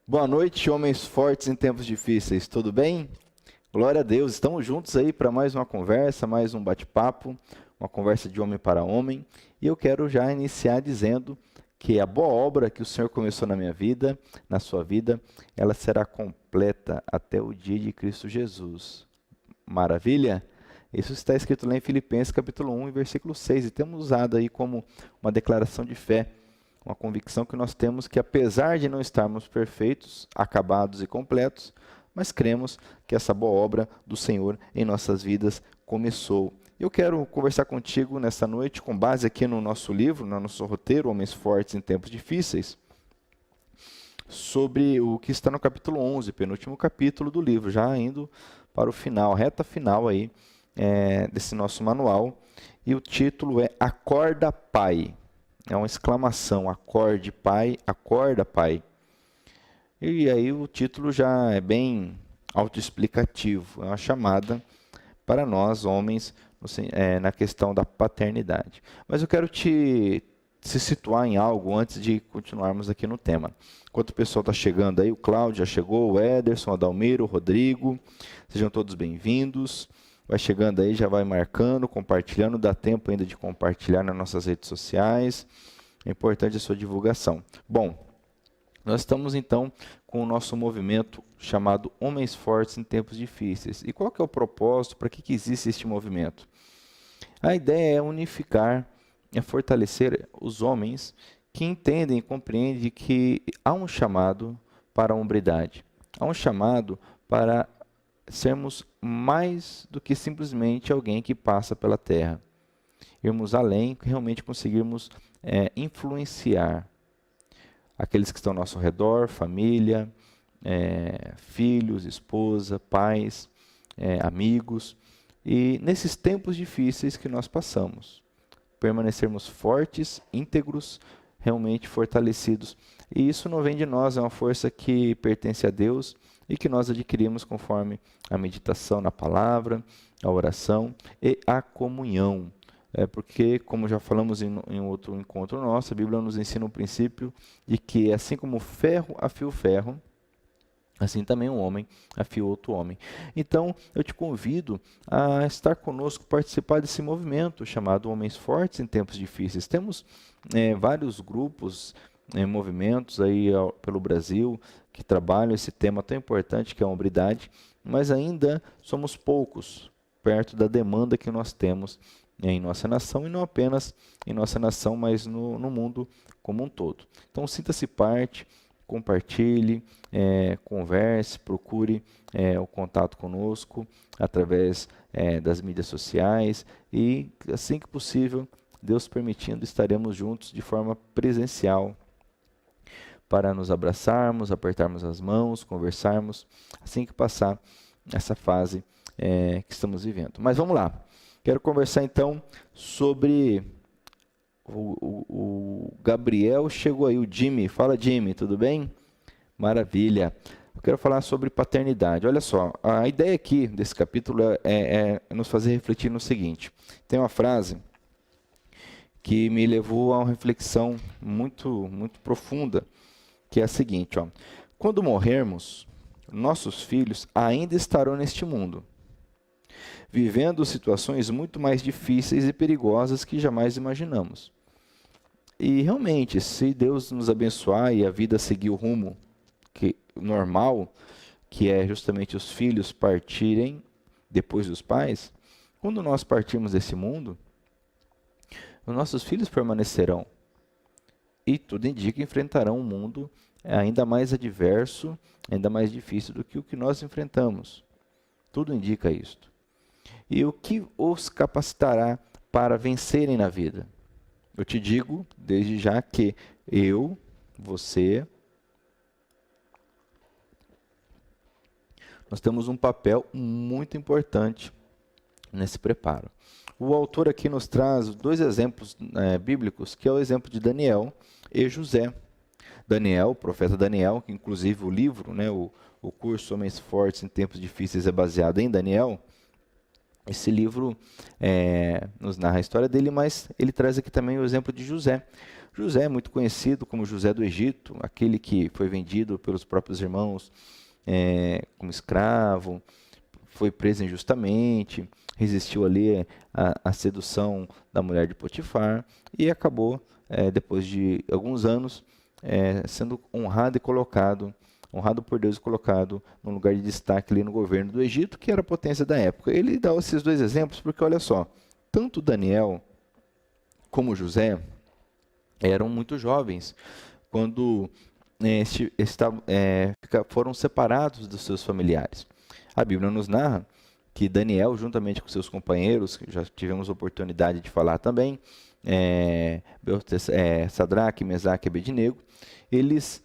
Boa noite, homens fortes em tempos difíceis, tudo bem? Glória a Deus, estamos juntos aí para mais uma conversa, mais um bate-papo, uma conversa de homem para homem. E eu quero já iniciar dizendo que a boa obra que o Senhor começou na minha vida, na sua vida, ela será completa até o dia de Cristo Jesus. Maravilha? Isso está escrito lá em Filipenses capítulo 1, versículo 6, e temos usado aí como uma declaração de fé. Uma convicção que nós temos que, apesar de não estarmos perfeitos, acabados e completos, mas cremos que essa boa obra do Senhor em nossas vidas começou. Eu quero conversar contigo nessa noite, com base aqui no nosso livro, no nosso roteiro, Homens Fortes em Tempos Difíceis, sobre o que está no capítulo 11, penúltimo capítulo do livro, já indo para o final, reta final aí, desse nosso manual. E o título é Acorda, Pai. É uma exclamação, acorde pai, acorda pai. E aí o título já é bem autoexplicativo, é uma chamada para nós homens na questão da paternidade. Mas eu quero se situar em algo antes de continuarmos aqui no tema. Enquanto o pessoal está chegando aí, o Cláudio já chegou, o Ederson, o Adalmiro, o Rodrigo, sejam todos bem-vindos. Vai chegando aí, já vai marcando, compartilhando, dá tempo ainda de compartilhar nas nossas redes sociais. É importante a sua divulgação. Bom, nós estamos então com o nosso movimento chamado Homens Fortes em Tempos Difíceis. E qual que é o propósito? Para que existe este movimento? A ideia é unificar, é fortalecer os homens que entendem e compreendem que há um chamado para a hombridade. Há um chamado para sermos mais do que simplesmente alguém que passa pela terra. Irmos além, realmente conseguirmos influenciar aqueles que estão ao nosso redor, família, filhos, esposa, pais, amigos. E nesses tempos difíceis que nós passamos, permanecermos fortes, íntegros, realmente fortalecidos. E isso não vem de nós, é uma força que pertence a Deus e que nós adquirimos conforme a meditação na palavra, a oração e a comunhão. Porque, como já falamos em outro encontro nosso, a Bíblia nos ensina um princípio de que, assim como ferro afia o ferro, assim também um homem afia outro homem. Então, eu te convido a estar conosco, participar desse movimento chamado Homens Fortes em Tempos Difíceis. Temos vários grupos, movimentos aí pelo Brasil que trabalham esse tema tão importante que é a hombridade, mas ainda somos poucos perto da demanda que nós temos em nossa nação, e não apenas em nossa nação, mas no mundo como um todo. Então, sinta-se parte, compartilhe, converse, procure o contato conosco através das mídias sociais e, assim que possível, Deus permitindo, estaremos juntos de forma presencial para nos abraçarmos, apertarmos as mãos, conversarmos, assim que passar essa fase que estamos vivendo. Mas vamos lá. Quero conversar então sobre o Gabriel chegou aí, o Jimmy. Fala, Jimmy, tudo bem? Maravilha. Eu quero falar sobre paternidade. Olha só, a ideia aqui desse capítulo é nos fazer refletir no seguinte. Tem uma frase que me levou a uma reflexão muito, muito profunda, que é a seguinte, ó: quando morrermos, nossos filhos ainda estarão neste mundo, vivendo situações muito mais difíceis e perigosas que jamais imaginamos. E realmente, se Deus nos abençoar e a vida seguir o rumo normal, que é justamente os filhos partirem depois dos pais, quando nós partirmos desse mundo, os nossos filhos permanecerão. E tudo indica que enfrentarão um mundo ainda mais adverso, ainda mais difícil do que o que nós enfrentamos. Tudo indica isto. E o que os capacitará para vencerem na vida? Eu te digo desde já que você, nós temos um papel muito importante nesse preparo. O autor aqui nos traz dois exemplos bíblicos, que é o exemplo de Daniel e José. Daniel, o profeta Daniel, que inclusive o livro, né, o curso Homens Fortes em Tempos Difíceis é baseado em Daniel. Esse livro nos narra a história dele, mas ele traz aqui também o exemplo de José. José é muito conhecido como José do Egito, aquele que foi vendido pelos próprios irmãos como escravo, foi preso injustamente, resistiu ali à sedução da mulher de Potifar e acabou, depois de alguns anos, sendo honrado por Deus e colocado num lugar de destaque ali no governo do Egito, que era a potência da época. Ele dá esses dois exemplos porque, olha só, tanto Daniel como José eram muito jovens quando foram separados dos seus familiares. A Bíblia nos narra que Daniel, juntamente com seus companheiros, que já tivemos oportunidade de falar também, Sadraque, Mesaque e Abednego, eles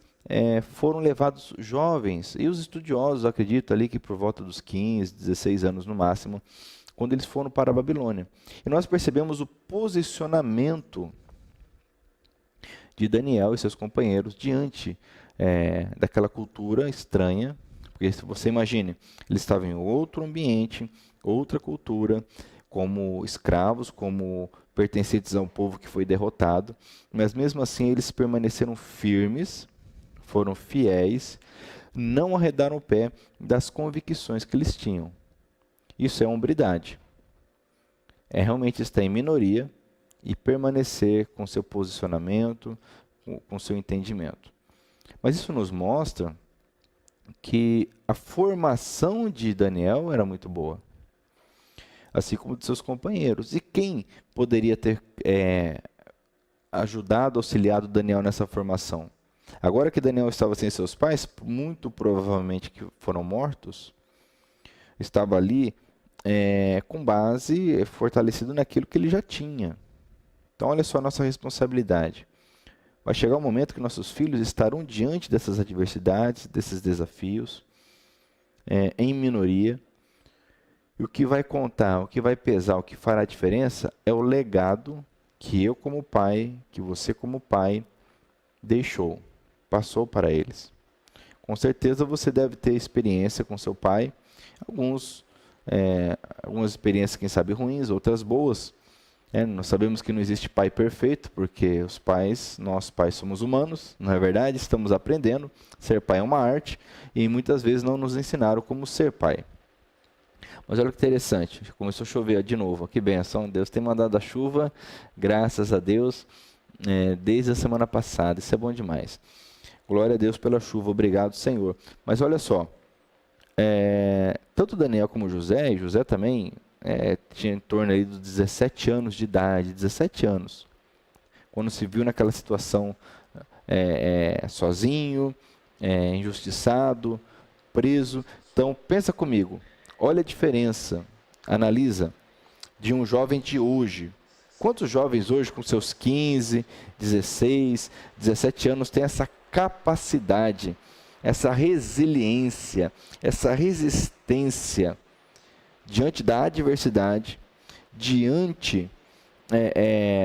foram levados jovens, e os estudiosos acreditam ali que por volta dos 15, 16 anos no máximo, quando eles foram para a Babilônia. E nós percebemos o posicionamento de Daniel e seus companheiros diante daquela cultura estranha, porque se você imagine, eles estavam em outro ambiente, outra cultura, como escravos, como pertencentes a um povo que foi derrotado, mas mesmo assim eles permaneceram firmes, foram fiéis, não arredaram o pé das convicções que eles tinham. Isso é hombridade. É realmente estar em minoria e permanecer com seu posicionamento, com seu entendimento. Mas isso nos mostra que a formação de Daniel era muito boa, assim como de seus companheiros. E quem poderia ter ajudado, auxiliado Daniel nessa formação? Agora que Daniel estava sem seus pais, muito provavelmente que foram mortos, estava ali com base fortalecido naquilo que ele já tinha. Então, olha só a nossa responsabilidade. Vai chegar um momento que nossos filhos estarão diante dessas adversidades, desses desafios, em minoria. E o que vai contar, o que vai pesar, o que fará a diferença é o legado que eu como pai, que você como pai, passou para eles. Com certeza você deve ter experiência com seu pai, algumas experiências, quem sabe, ruins, outras boas. Nós sabemos que não existe pai perfeito, porque nós pais somos humanos, não é verdade? Estamos aprendendo, ser pai é uma arte, e muitas vezes não nos ensinaram como ser pai. Mas olha que interessante, começou a chover de novo, que benção, Deus tem mandado a chuva, graças a Deus, desde a semana passada, isso é bom demais. Glória a Deus pela chuva, obrigado Senhor. Mas olha só, tanto Daniel como José, e José também, tinha em torno aí dos 17 anos de idade, 17 anos, quando se viu naquela situação sozinho, injustiçado, preso. Então, pensa comigo, olha a diferença, analisa, de um jovem de hoje. Quantos jovens hoje, com seus 15, 16, 17 anos, têm essa capacidade, essa resiliência, essa resistência diante da adversidade, diante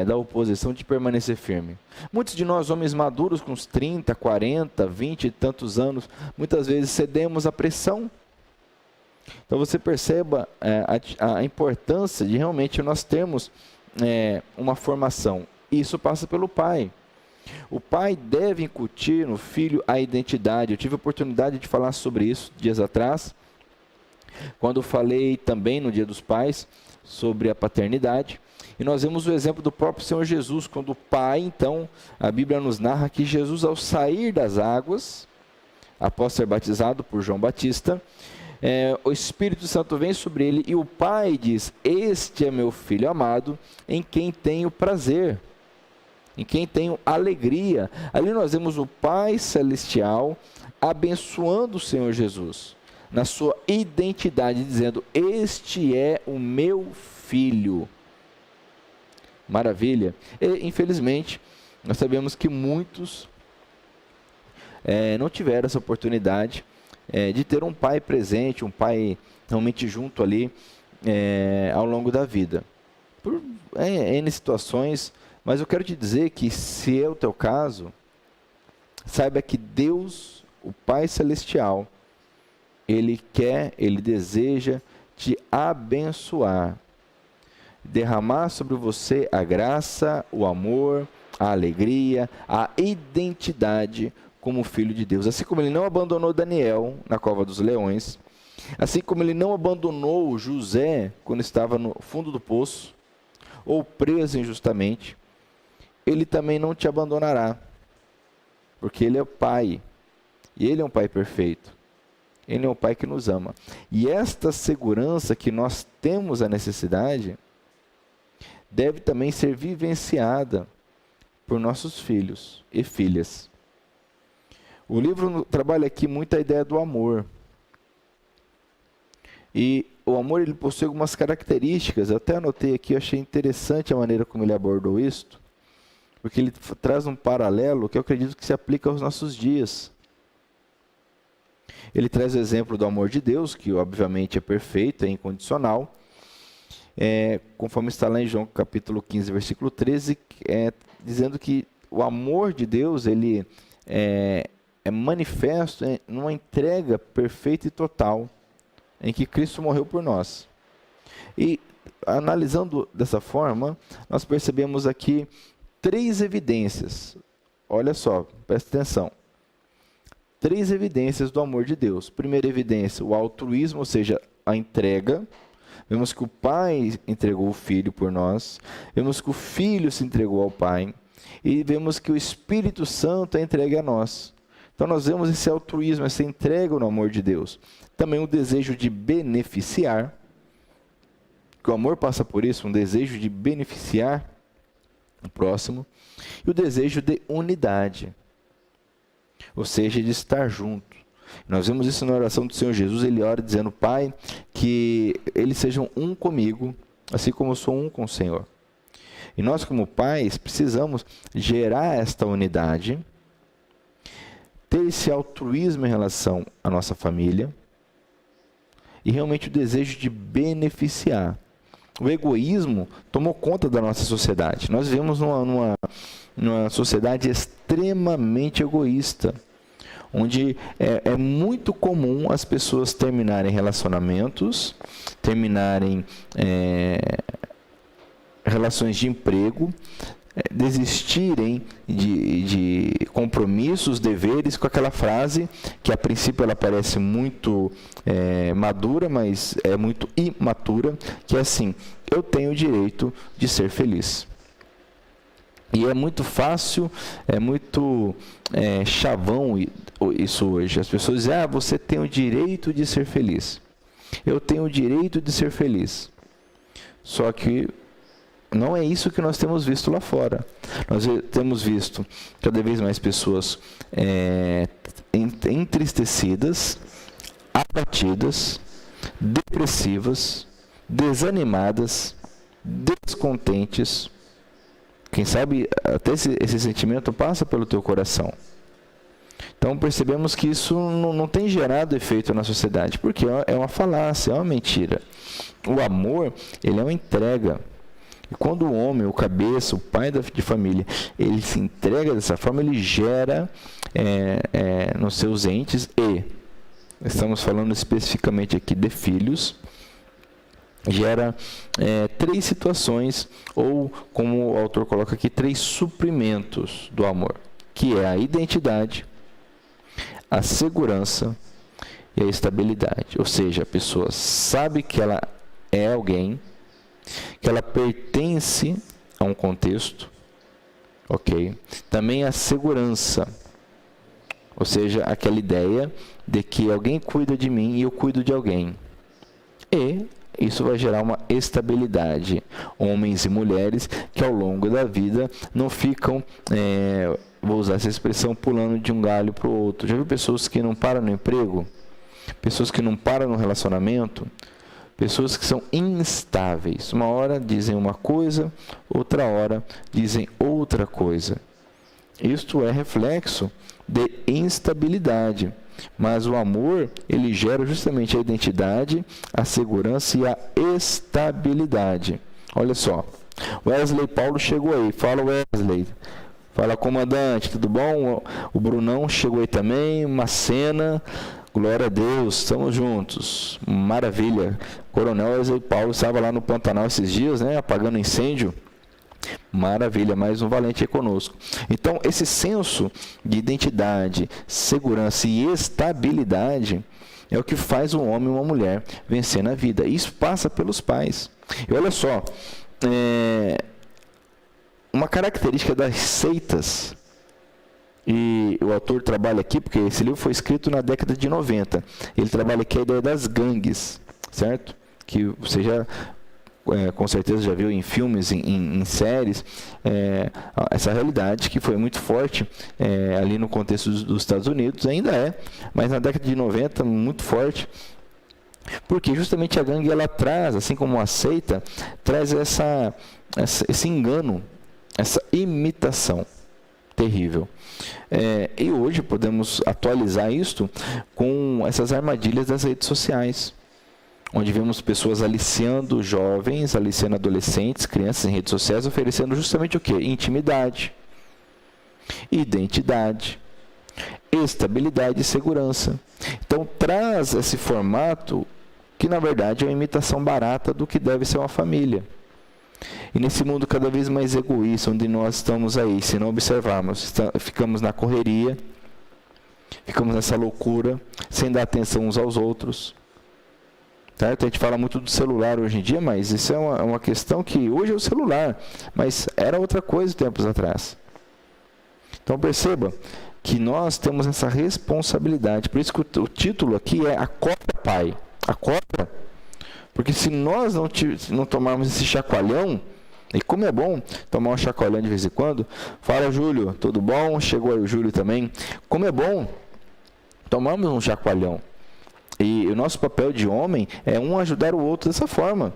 da oposição, de permanecer firme? Muitos de nós, homens maduros, com uns 30, 40, 20 e tantos anos, muitas vezes cedemos à pressão. Então você perceba a importância de realmente nós termos uma formação. Isso passa pelo pai. O pai deve incutir no filho a identidade. Eu tive a oportunidade de falar sobre isso dias atrás, quando falei também no Dia dos Pais sobre a paternidade. E nós vemos o exemplo do próprio Senhor Jesus, quando o pai, então, a Bíblia nos narra que Jesus, ao sair das águas, após ser batizado por João Batista, o Espírito Santo vem sobre ele e o pai diz: este é meu filho amado, em quem tenho prazer, em quem tenho alegria. Ali nós vemos o Pai Celestial abençoando o Senhor Jesus, na sua identidade, dizendo: este é o meu filho. Maravilha. E, infelizmente, nós sabemos que muitos não tiveram essa oportunidade de ter um pai presente, um pai realmente junto ali ao longo da vida. Por N situações, mas eu quero te dizer que se é o teu caso, saiba que Deus, o Pai Celestial, Ele quer, Ele deseja te abençoar, derramar sobre você a graça, o amor, a alegria, a identidade como filho de Deus. Assim como Ele não abandonou Daniel na cova dos leões, assim como Ele não abandonou José quando estava no fundo do poço, ou preso injustamente, Ele também não te abandonará, porque Ele é o Pai, e Ele é um Pai perfeito. Ele é um Pai que nos ama. E esta segurança que nós temos a necessidade, deve também ser vivenciada por nossos filhos e filhas. O livro trabalha aqui muito a ideia do amor. E o amor, ele possui algumas características. Eu até anotei aqui, eu achei interessante a maneira como ele abordou isto, porque ele traz um paralelo que eu acredito que se aplica aos nossos dias. Ele traz o exemplo do amor de Deus, que obviamente é perfeito, é incondicional, conforme está lá em João capítulo 15, versículo 13, dizendo que o amor de Deus ele é manifesto numa entrega perfeita e total, em que Cristo morreu por nós. E analisando dessa forma, nós percebemos aqui 3 evidências. Olha só, presta atenção. 3 evidências do amor de Deus. Primeira evidência, o altruísmo, ou seja, a entrega. Vemos que o Pai entregou o Filho por nós. Vemos que o Filho se entregou ao Pai. E vemos que o Espírito Santo é entregue a nós. Então nós vemos esse altruísmo, essa entrega no amor de Deus. Também o desejo de beneficiar. Que o amor passa por isso, um desejo de beneficiar o próximo. E o desejo de unidade. Ou seja, de estar junto. Nós vemos isso na oração do Senhor Jesus. Ele ora dizendo: Pai, que eles sejam um comigo, assim como eu sou um com o Senhor. E nós, como pais, precisamos gerar esta unidade, ter esse altruísmo em relação à nossa família e realmente o desejo de beneficiar. O egoísmo tomou conta da nossa sociedade. Nós vivemos numa sociedade extremamente egoísta, onde é muito comum as pessoas terminarem relacionamentos, terminarem relações de emprego, desistirem de compromissos, deveres, com aquela frase que a princípio ela parece muito madura, mas é muito imatura, que é assim: eu tenho o direito de ser feliz. E é muito fácil, é muito chavão isso hoje. As pessoas dizem: você tem o direito de ser feliz. Eu tenho o direito de ser feliz. Só que não é isso que nós temos visto lá fora. Nós temos visto cada vez mais pessoas entristecidas, abatidas, depressivas, desanimadas, descontentes. Quem sabe até esse sentimento passa pelo teu coração. Então percebemos que isso não tem gerado efeito na sociedade, porque é uma falácia, é uma mentira. O amor, ele é uma entrega. E quando o homem, o cabeça, o pai de família, ele se entrega dessa forma, ele gera nos seus entes, e estamos falando especificamente aqui de filhos, gera 3 situações, ou como o autor coloca aqui, 3 suprimentos do amor, que é a identidade, a segurança e a estabilidade. Ou seja, a pessoa sabe que ela é alguém, que ela pertence a um contexto, ok? Também a segurança, ou seja, aquela ideia de que alguém cuida de mim e eu cuido de alguém. E isso vai gerar uma estabilidade. Homens e mulheres que ao longo da vida não ficam, vou usar essa expressão, pulando de um galho para o outro. Já viu pessoas que não param no emprego? Pessoas que não param no relacionamento? Pessoas que são instáveis. Uma hora dizem uma coisa, outra hora dizem outra coisa. Isto é reflexo de instabilidade. Mas o amor, ele gera justamente a identidade, a segurança e a estabilidade. Olha só, Wesley Paulo chegou aí. Fala, Wesley. Fala, comandante, tudo bom? O Brunão chegou aí também, uma cena, glória a Deus, estamos juntos, maravilha. Coronel Wesley Paulo estava lá no Pantanal esses dias, né, apagando incêndio. Maravilha, mais um valente aí conosco. Então, esse senso de identidade, segurança e estabilidade é o que faz um homem e uma mulher vencer na vida. Isso passa pelos pais. E olha só, uma característica das seitas, e o autor trabalha aqui, porque esse livro foi escrito na década de 90, ele trabalha aqui a ideia das gangues, certo? Que você já, com certeza já viu em filmes, em séries, essa realidade que foi muito forte ali no contexto dos Estados Unidos, ainda é, mas na década de 90, muito forte, porque justamente a gangue, ela traz, assim como a seita, traz esse engano, essa imitação terrível. E hoje podemos atualizar isto com essas armadilhas das redes sociais, onde vemos pessoas aliciando jovens, aliciando adolescentes, crianças em redes sociais, oferecendo justamente o quê? Intimidade, identidade, estabilidade e segurança. Então traz esse formato que na verdade é uma imitação barata do que deve ser uma família. E nesse mundo cada vez mais egoísta, onde nós estamos aí, se não observarmos, ficamos na correria, ficamos nessa loucura, sem dar atenção uns aos outros. Certo? A gente fala muito do celular hoje em dia, mas isso é uma questão que hoje é o celular, mas era outra coisa tempos atrás. Então perceba que nós temos essa responsabilidade, por isso que o título aqui é Acorda, Pai. Acorda. Porque se nós não tomarmos esse chacoalhão, e como é bom tomar um chacoalhão de vez em quando, fala, Júlio, tudo bom? Chegou aí o Júlio também. Como é bom tomarmos um chacoalhão. E o nosso papel de homem é um ajudar o outro dessa forma.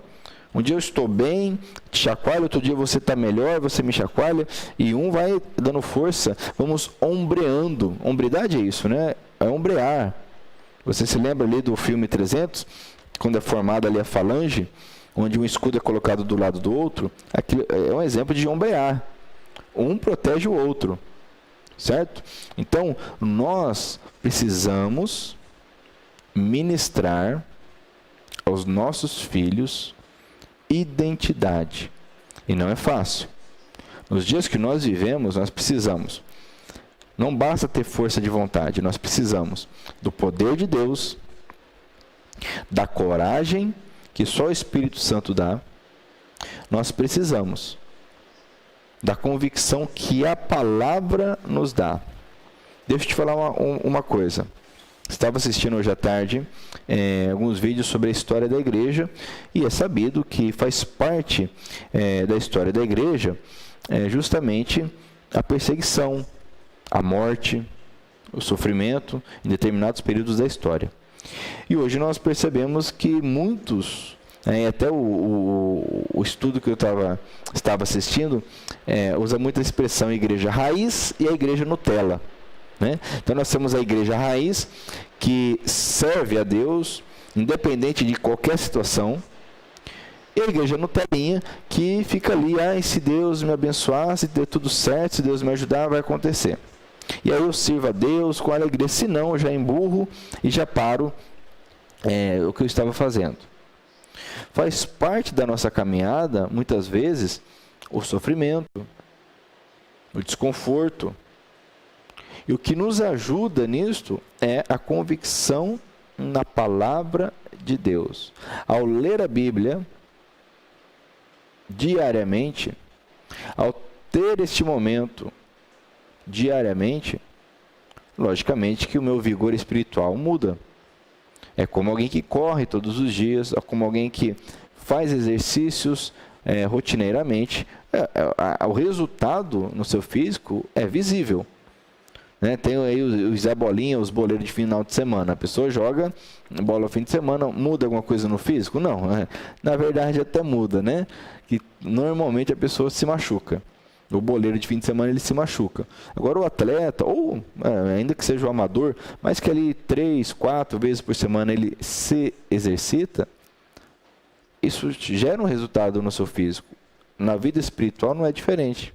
Um dia eu estou bem, te chacoalho, outro dia você está melhor, você me chacoalha, e um vai dando força, vamos ombreando. Hombridade é isso, né? É ombrear. Você se lembra ali do filme 300? Quando é formada ali a falange, onde um escudo é colocado do lado do outro, aquilo é um exemplo de ombrear. Um protege o outro, certo? Então, nós precisamos ministrar aos nossos filhos identidade. E não é fácil. Nos dias que nós vivemos, nós precisamos. Não basta ter força de vontade, nós precisamos do poder de Deus, da coragem que só o Espírito Santo dá. Nós precisamos da convicção que a palavra nos dá. Deixa eu te falar uma coisa. Estava assistindo hoje à tarde alguns vídeos sobre a história da igreja, e é sabido que faz parte da história da igreja justamente a perseguição, a morte, o sofrimento em determinados períodos da história. E hoje nós percebemos que muitos, até o estudo que eu estava assistindo, usa muito a expressão igreja raiz e a igreja Nutella. Né? Então nós temos a igreja raiz, que serve a Deus, independente de qualquer situação, e a igreja Nutelinha, que fica ali, se Deus me abençoar, se der tudo certo, se Deus me ajudar, vai acontecer. E aí eu sirvo a Deus com alegria, se não, eu já emburro e já paro o que eu estava fazendo. Faz parte da nossa caminhada, muitas vezes, o sofrimento, o desconforto. E o que nos ajuda nisto é a convicção na palavra de Deus. Ao ler a Bíblia diariamente, ao ter este momento diariamente, logicamente que o meu vigor espiritual muda. É como alguém que corre todos os dias, é como alguém que faz exercícios rotineiramente. O resultado no seu físico é visível. Né? Tem aí os Zé Bolinha, os boleiros de final de semana. A pessoa joga bola no fim de semana, muda alguma coisa no físico? Não, na verdade até muda, né? Que normalmente a pessoa se machuca. O boleiro de fim de semana ele se machuca. Agora o atleta, ou ainda que seja o amador, mas que ali 3, 4 vezes por semana ele se exercita, isso gera um resultado no seu físico. Na vida espiritual não é diferente.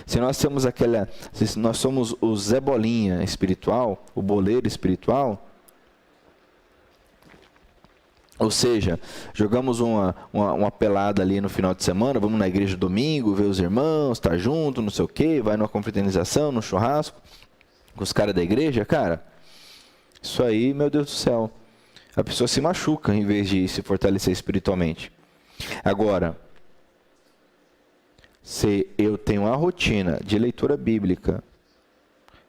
Se nós temos se nós somos o Zé Bolinha espiritual, o boleiro espiritual, ou seja, jogamos uma pelada ali no final de semana, vamos na igreja domingo, ver os irmãos, estar junto, não sei o quê, vai numa confraternização, num churrasco, com os caras da igreja, cara, isso aí, meu Deus do céu, a pessoa se machuca em vez de se fortalecer espiritualmente. Agora, se eu tenho uma rotina de leitura bíblica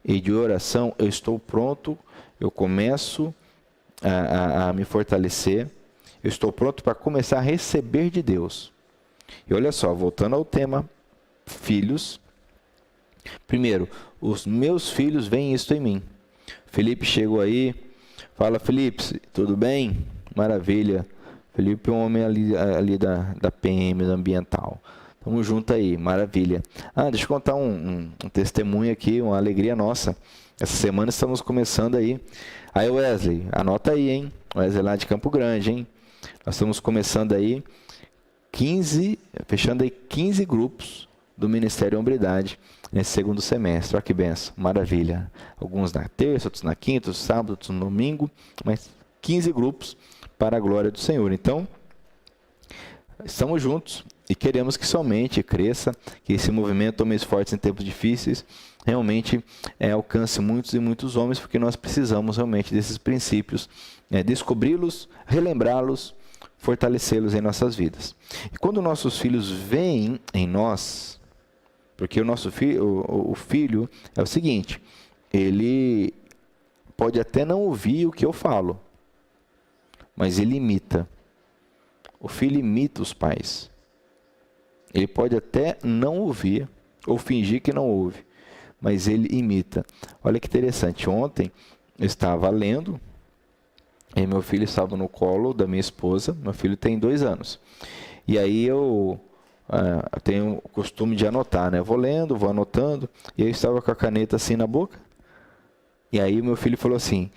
e de oração, eu estou pronto, eu começo a me fortalecer, eu estou pronto para começar a receber de Deus. E olha só, voltando ao tema, filhos. Primeiro, os meus filhos veem isso em mim. Felipe chegou aí, fala, Felipe, tudo bem? Maravilha. Felipe é um homem ali da PM, da ambiental. Tamo junto aí, maravilha. Deixa eu contar um testemunho aqui, uma alegria nossa. Essa semana estamos começando aí. Aí, Wesley, anota aí, hein? Wesley lá de Campo Grande, hein? Nós estamos começando aí fechando aí 15 grupos do Ministério Hombridade nesse segundo semestre. Olha que benção, maravilha. Alguns na terça, outros na quinta, outros sábado, outros no domingo, mas 15 grupos para a glória do Senhor. Então, estamos juntos e queremos que somente cresça, que esse movimento Homens Fortes em Tempos Difíceis realmente alcance muitos e muitos homens, porque nós precisamos realmente desses princípios, descobri-los, relembrá-los, fortalecê-los em nossas vidas. E quando nossos filhos veem em nós, porque o nosso filho, o filho é o seguinte, ele pode até não ouvir o que eu falo, mas ele imita. O filho imita os pais. Ele pode até não ouvir, ou fingir que não ouve, mas ele imita. Olha que interessante, ontem eu estava lendo, e meu filho estava no colo da minha esposa, meu filho tem 2 anos. E aí eu tenho o costume de anotar, né? Eu vou lendo, vou anotando, e eu estava com a caneta assim na boca, e aí meu filho falou assim,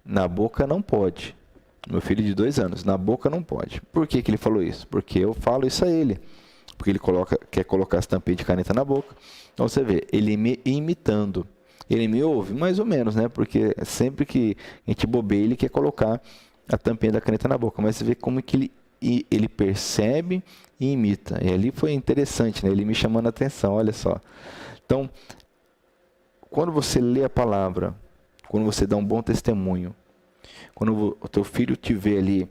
na boca não pode. Meu filho de 2 anos, na boca não pode. Por que ele falou isso? Porque eu falo isso a ele. Porque ele quer colocar as tampinhas de caneta na boca. Então você vê, ele me imitando. Ele me ouve? Mais ou menos, né? Porque sempre que a gente bobeia, ele quer colocar a tampinha da caneta na boca. Mas você vê como que ele percebe e imita. E ali foi interessante, né? Ele me chamando a atenção, olha só. Então, quando você lê a palavra, quando você dá um bom testemunho, quando o teu filho te vê ali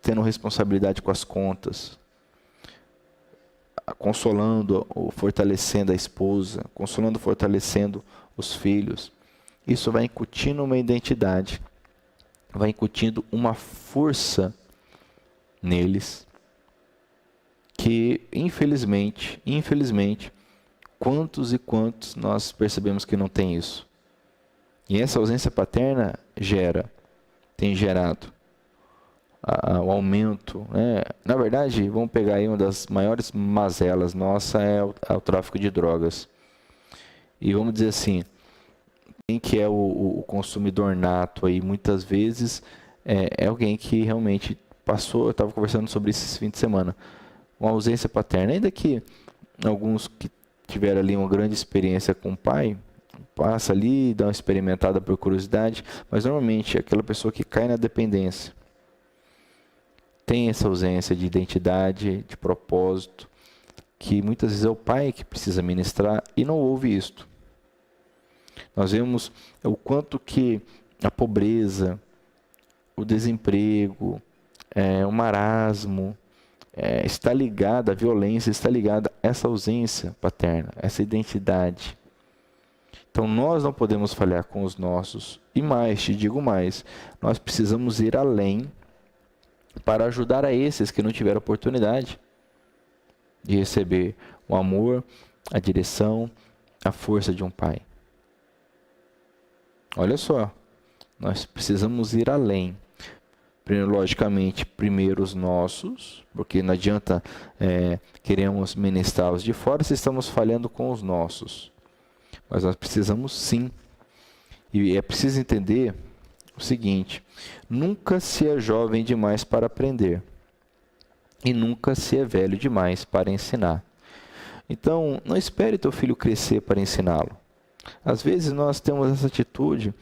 tendo responsabilidade com as contas, consolando ou fortalecendo a esposa, consolando, fortalecendo os filhos, isso vai incutindo uma identidade, vai incutindo uma força neles, que infelizmente, quantos e quantos nós percebemos que não tem isso. E essa ausência paterna tem gerado o aumento, né? Na verdade, vamos pegar aí uma das maiores mazelas nossa é o tráfico de drogas. E vamos dizer assim, quem que é o consumidor nato aí, muitas vezes é alguém que realmente passou, eu estava conversando sobre isso esse fim de semana, uma ausência paterna, ainda que alguns que tiveram ali uma grande experiência com o pai, passa ali, dá uma experimentada por curiosidade, mas normalmente é aquela pessoa que cai na dependência. Tem essa ausência de identidade, de propósito, que muitas vezes é o pai que precisa ministrar e não ouve isto. Nós vemos o quanto que a pobreza, o desemprego, o marasmo, está ligada, a violência está ligada a essa ausência paterna, essa identidade. Então nós não podemos falhar com os nossos. E mais, te digo mais, nós precisamos ir além para ajudar a esses que não tiveram oportunidade de receber o amor, a direção, a força de um pai. Olha só, nós precisamos ir além. Logicamente, primeiro os nossos, porque não adianta queremos ministrar os de fora se estamos falhando com os nossos. Mas nós precisamos sim. E é preciso entender o seguinte, nunca se é jovem demais para aprender e nunca se é velho demais para ensinar. Então, não espere teu filho crescer para ensiná-lo. Às vezes nós temos essa atitude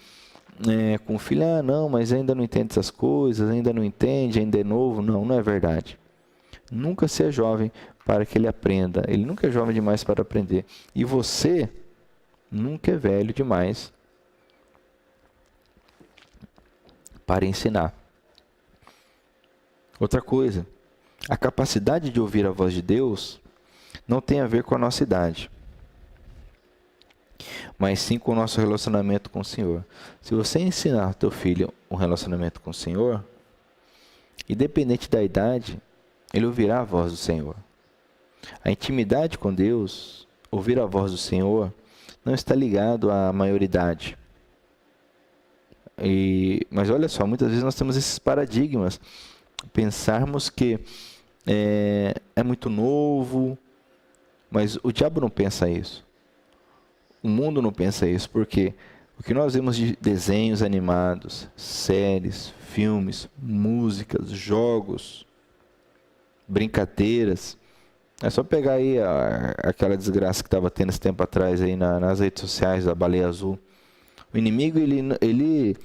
com o filho, não, mas ainda não entende essas coisas, ainda não entende, ainda é novo. Não, não é verdade. Nunca seja jovem para que ele aprenda. Ele nunca é jovem demais para aprender. E você nunca é velho demais para ensinar. Outra coisa, a capacidade de ouvir a voz de Deus não tem a ver com a nossa idade, mas sim com o nosso relacionamento com o Senhor. Se você ensinar ao teu filho um relacionamento com o Senhor, independente da idade, ele ouvirá a voz do Senhor. A intimidade com Deus, ouvir a voz do Senhor, não está ligado à maioridade. Mas olha só, muitas vezes nós temos esses paradigmas. Pensarmos que é muito novo, mas o diabo não pensa isso. O mundo não pensa isso, porque o que nós vemos de desenhos animados, séries, filmes, músicas, jogos, brincadeiras, é só pegar aí aquela desgraça que estava tendo esse tempo atrás aí nas redes sociais da baleia azul. O inimigo, ele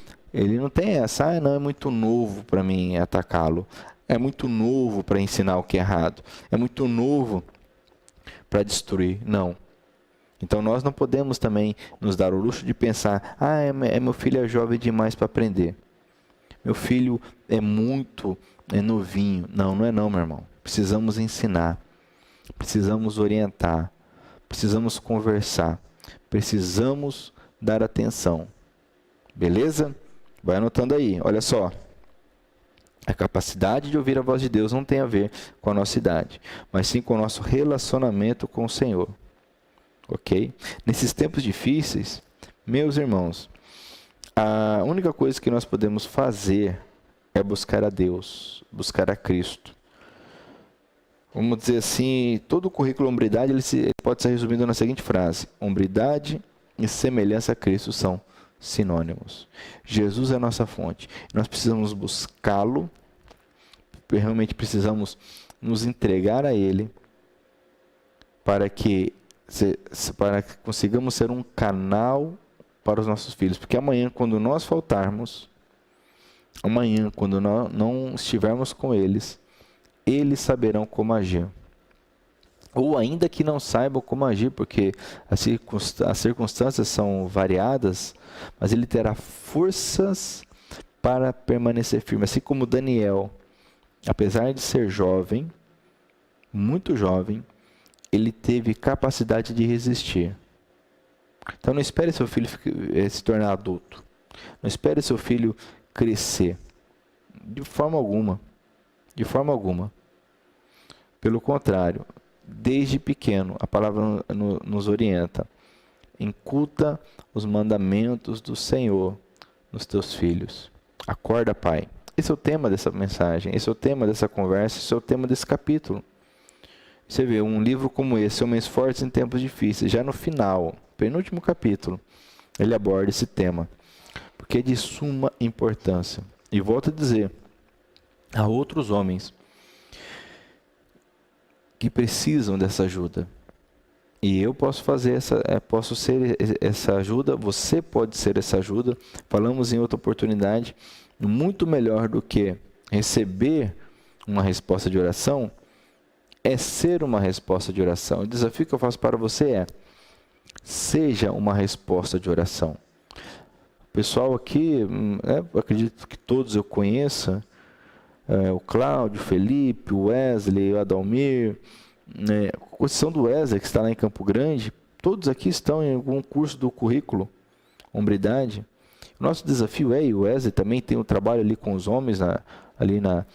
não tem essa, não é muito novo para mim atacá-lo. É muito novo para ensinar o que é errado. É muito novo para destruir. Não. Então nós não podemos também nos dar o luxo de pensar, meu filho é jovem demais para aprender. Meu filho é novinho. Não, não é não, meu irmão. Precisamos ensinar. Precisamos orientar. Precisamos conversar. Precisamos dar atenção. Beleza? Vai anotando aí, olha só. A capacidade de ouvir a voz de Deus não tem a ver com a nossa idade, mas sim com o nosso relacionamento com o Senhor. Ok? Nesses tempos difíceis, meus irmãos, a única coisa que nós podemos fazer é buscar a Deus, buscar a Cristo. Vamos dizer assim, todo o currículo hombridade ele pode ser resumido na seguinte frase: hombridade e semelhança a Cristo são sinônimos. Jesus é a nossa fonte. Nós precisamos buscá-lo, realmente precisamos nos entregar a Ele para que consigamos ser um canal para os nossos filhos. Porque amanhã, quando nós faltarmos, amanhã, quando nós não estivermos com eles, eles saberão como agir. Ou ainda que não saibam como agir, porque as circunstâncias são variadas, mas ele terá forças para permanecer firme. Assim como Daniel, apesar de ser jovem, muito jovem, ele teve capacidade de resistir. Então não espere seu filho se tornar adulto. Não espere seu filho crescer. De forma alguma. De forma alguma. Pelo contrário, desde pequeno, a palavra nos orienta. Inculta os mandamentos do Senhor nos teus filhos. Acorda, pai. Esse é o tema dessa mensagem, esse é o tema dessa conversa, esse é o tema desse capítulo. Você vê, um livro como esse, Homens Fortes em Tempos Difíceis, já no final, penúltimo capítulo, ele aborda esse tema, porque é de suma importância. E volto a dizer, há outros homens que precisam dessa ajuda. E eu posso posso ser essa ajuda, você pode ser essa ajuda. Falamos em outra oportunidade, muito melhor do que receber uma resposta de oração, é ser uma resposta de oração. O desafio que eu faço para você é, seja uma resposta de oração. O pessoal aqui, acredito que todos eu conheça, o Cláudio, o Felipe, o Wesley, o Adalmir, com exceção do Wesley, que está lá em Campo Grande, todos aqui estão em algum curso do currículo Hombridade. O nosso desafio e o Wesley também tem um trabalho ali com os homens, ali na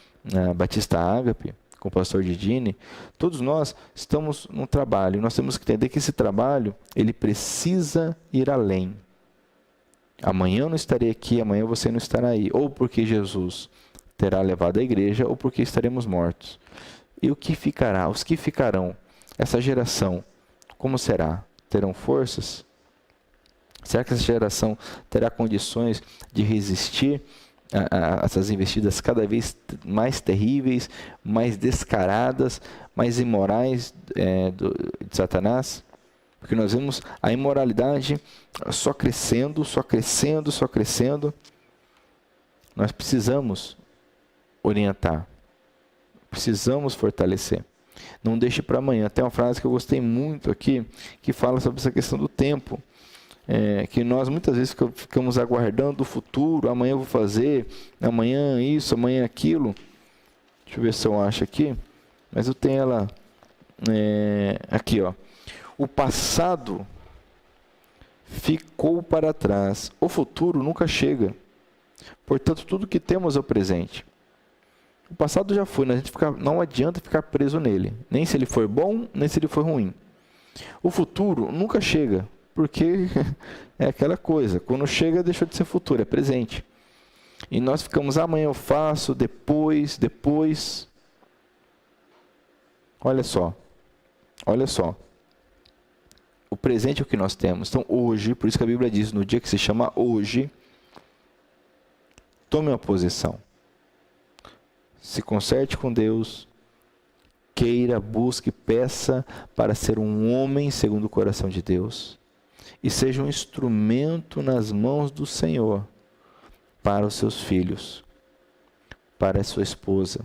Batista Ágape, com o pastor Didine. Todos nós estamos num trabalho, e nós temos que entender que esse trabalho, ele precisa ir além. Amanhã eu não estarei aqui, amanhã você não estará aí, ou porque Jesus terá levado a igreja, ou porque estaremos mortos. E o que ficará? Os que ficarão? Essa geração, como será? Terão forças? Será que essa geração terá condições de resistir essas investidas cada vez mais terríveis, mais descaradas, mais imorais de Satanás. Porque nós vemos a imoralidade só crescendo, só crescendo, só crescendo. Nós precisamos orientar, precisamos fortalecer. Não deixe para amanhã. Tem uma frase que eu gostei muito aqui, que fala sobre essa questão do tempo. Que nós muitas vezes ficamos aguardando o futuro, amanhã eu vou fazer, amanhã isso, amanhã aquilo. Deixa eu ver se eu acho aqui, mas eu tenho ela aqui, ó. O passado ficou para trás, o futuro nunca chega. Portanto, tudo que temos é o presente. O passado já foi, não adianta ficar preso nele, nem se ele for bom, nem se ele for ruim. O futuro nunca chega, porque é aquela coisa, quando chega deixou de ser futuro, é presente. E nós ficamos, amanhã eu faço, depois. Olha só. O presente é o que nós temos. Então hoje, por isso que a Bíblia diz, no dia que se chama hoje, tome uma posição. Se conserte com Deus, queira, busque, peça para ser um homem segundo o coração de Deus. E seja um instrumento nas mãos do Senhor para os seus filhos, para a sua esposa.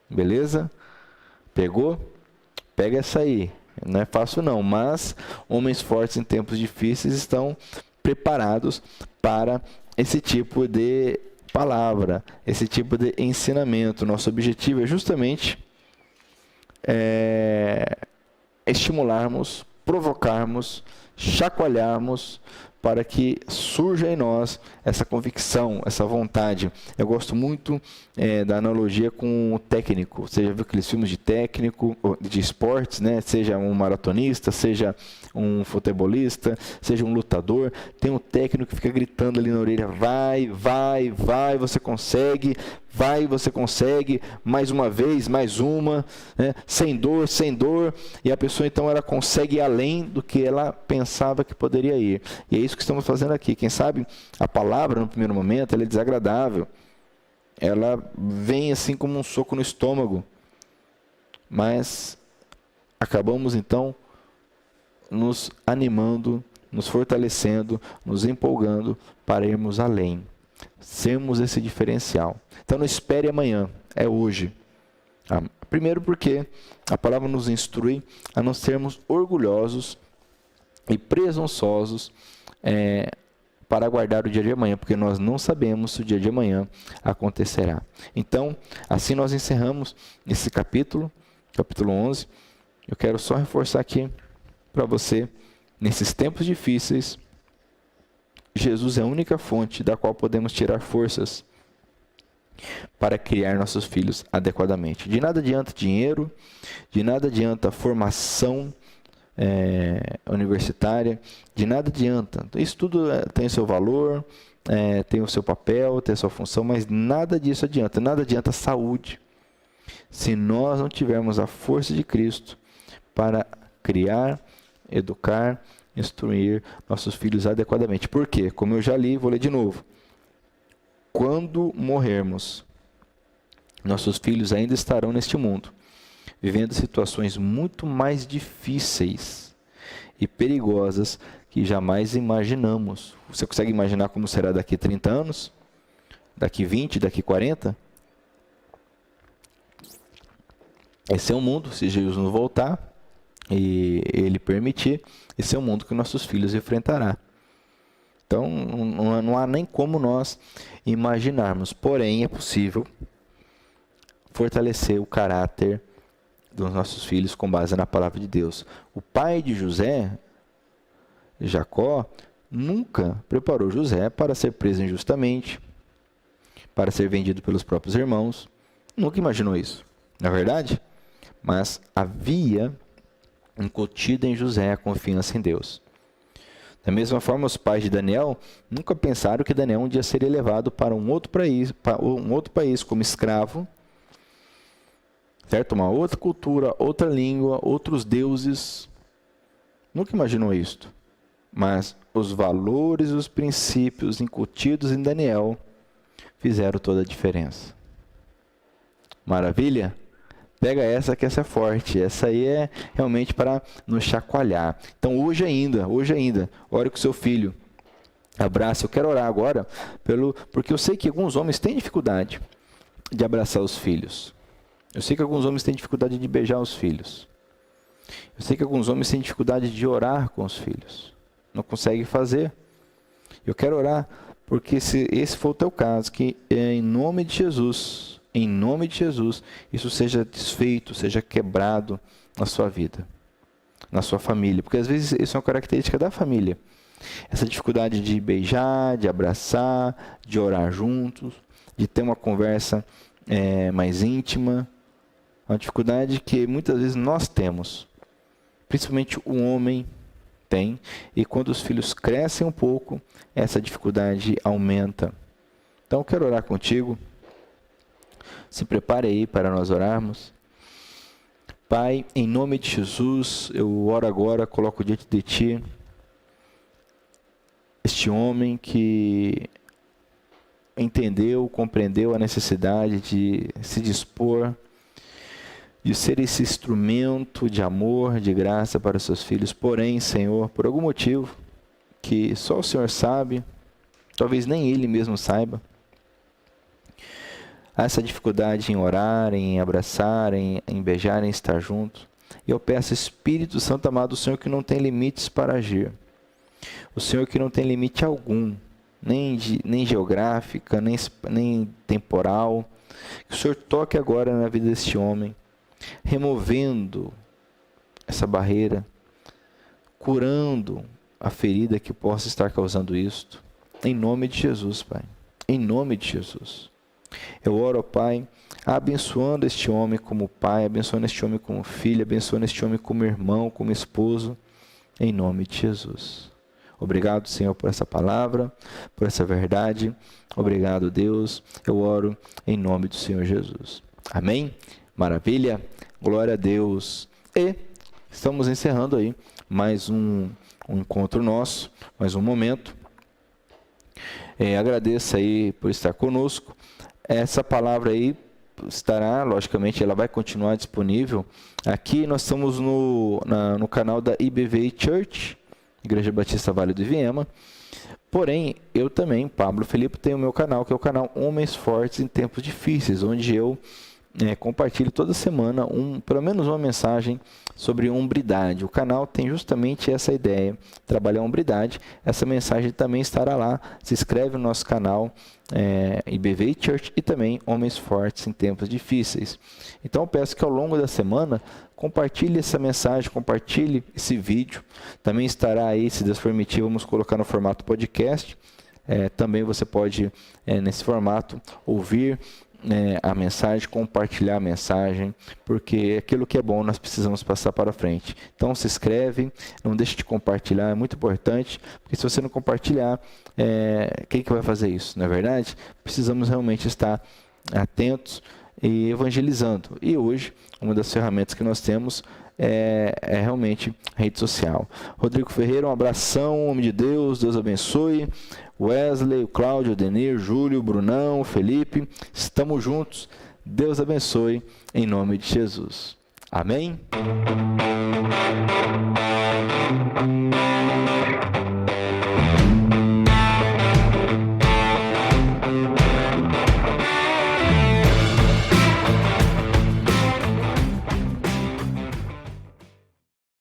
Beleza? Pegou? Pega essa aí. Não é fácil não, mas homens fortes em tempos difíceis estão preparados para esse tipo de palavra, esse tipo de ensinamento. Nosso objetivo é justamente estimularmos, provocarmos, chacoalharmos, para que surja em nós essa convicção, essa vontade. Eu gosto muito da analogia com o técnico. Você já viu aqueles filmes de técnico, de esportes, né? Seja um maratonista, seja um futebolista, seja um lutador. Tem um técnico que fica gritando ali na orelha, vai, você consegue, mais uma vez, mais uma, né? Sem dor, e a pessoa então ela consegue ir além do que ela pensava que poderia ir. E é isso que estamos fazendo aqui. Quem sabe a palavra no primeiro momento ela é desagradável, ela vem assim como um soco no estômago, mas acabamos então nos animando, nos fortalecendo, nos empolgando para irmos além, sermos esse diferencial. Então não espere amanhã, é hoje. Primeiro porque a palavra nos instrui a não sermos orgulhosos e presunçosos para aguardar o dia de amanhã, porque nós não sabemos se o dia de amanhã acontecerá. Então, assim nós encerramos esse capítulo 11. Eu quero só reforçar aqui para você, nesses tempos difíceis, Jesus é a única fonte da qual podemos tirar forças para criar nossos filhos adequadamente. De nada adianta dinheiro, de nada adianta formação universitária, de nada adianta. Isso tudo tem o seu valor, tem o seu papel, tem a sua função, mas nada disso adianta. Nada adianta saúde, se nós não tivermos a força de Cristo para criar, educar, instruir nossos filhos adequadamente. Por quê? Como eu já li, vou ler de novo. Quando morrermos, nossos filhos ainda estarão neste mundo, vivendo situações muito mais difíceis e perigosas que jamais imaginamos. Você consegue imaginar como será daqui 30 anos? Daqui 20? Daqui 40? Esse é o mundo, se Jesus não voltar e Ele permitir, esse é o mundo que nossos filhos enfrentarão. Então, não há nem como nós imaginarmos. Porém, é possível fortalecer o caráter dos nossos filhos com base na palavra de Deus. O pai de José, Jacó, nunca preparou José para ser preso injustamente, para ser vendido pelos próprios irmãos. Nunca imaginou isso, não é verdade? Mas havia incutida em José a confiança em Deus. Da mesma forma, os pais de Daniel nunca pensaram que Daniel um dia seria levado para um outro país como escravo, certo? Uma outra cultura, outra língua, outros deuses. Nunca imaginou isto. mas os valores, os princípios incutidos em Daniel fizeram toda a diferença. Maravilha? Pega essa, que essa é forte. Essa aí é realmente para nos chacoalhar. Então, hoje ainda, ore com seu filho. Abraça. Eu quero orar agora, porque eu sei que alguns homens têm dificuldade de abraçar os filhos. Eu sei que alguns homens têm dificuldade de beijar os filhos. Eu sei que alguns homens têm dificuldade de orar com os filhos. Não conseguem fazer. Eu quero orar, porque se esse for o teu caso, que em nome de Jesus, isso seja desfeito, seja quebrado na sua vida, na sua família. Porque às vezes isso é uma característica da família. Essa dificuldade de beijar, de abraçar, de orar juntos, de ter uma conversa mais íntima. Uma dificuldade que muitas vezes nós temos. Principalmente o homem tem. E quando os filhos crescem um pouco, essa dificuldade aumenta. Então eu quero orar contigo. Se prepare aí para nós orarmos. Pai, em nome de Jesus, eu oro agora, coloco diante de Ti este homem que entendeu, compreendeu a necessidade de se dispor, de ser esse instrumento de amor, de graça para os seus filhos. Porém, Senhor, por algum motivo que só o Senhor sabe, talvez nem ele mesmo saiba, há essa dificuldade em orar, em abraçar, em beijar, em estar junto. E eu peço, Espírito Santo amado, o Senhor que não tem limites para agir. O Senhor que não tem limite algum, nem geográfica, nem temporal. Que o Senhor toque agora na vida deste homem, removendo essa barreira, curando a ferida que possa estar causando isto. Em nome de Jesus, Pai. Em nome de Jesus. Eu oro, Pai, abençoando este homem como pai, abençoando este homem como filho, abençoando este homem como irmão, como esposo, em nome de Jesus. Obrigado, Senhor, por essa palavra, por essa verdade. Obrigado, Deus. Eu oro em nome do Senhor Jesus. Amém? Maravilha? Glória a Deus. E estamos encerrando aí mais um encontro nosso, mais um momento. Agradeço aí por estar conosco. Essa palavra aí estará, logicamente, ela vai continuar disponível. Aqui nós estamos no canal da IBVI Church, Igreja Batista Vale do Iviema. Porém, eu também, Pablo Felipe, tenho o meu canal, que é o canal Homens Fortes em Tempos Difíceis, onde eu compartilho toda semana pelo menos uma mensagem sobre hombridade. O canal tem justamente essa ideia, trabalhar a hombridade. Essa mensagem também estará lá. Se inscreve no nosso canal IBVI Church e também Homens Fortes em Tempos Difíceis. Então eu peço que ao longo da semana compartilhe essa mensagem, compartilhe esse vídeo. Também estará aí, se Deus permitir, vamos colocar no formato podcast. Também você pode, nesse formato, ouvir a mensagem, compartilhar a mensagem, porque aquilo que é bom nós precisamos passar para frente. Então se inscreve, não deixe de compartilhar, é muito importante, porque se você não compartilhar, quem que vai fazer isso, não é verdade? Precisamos realmente estar atentos e evangelizando. E hoje, uma das ferramentas que nós temos é realmente rede social. Rodrigo Ferreira, um abração, homem de Deus, Deus abençoe. Wesley, o Cláudio, o Denir, Júlio, o Brunão, o Felipe, estamos juntos. Deus abençoe, em nome de Jesus. Amém?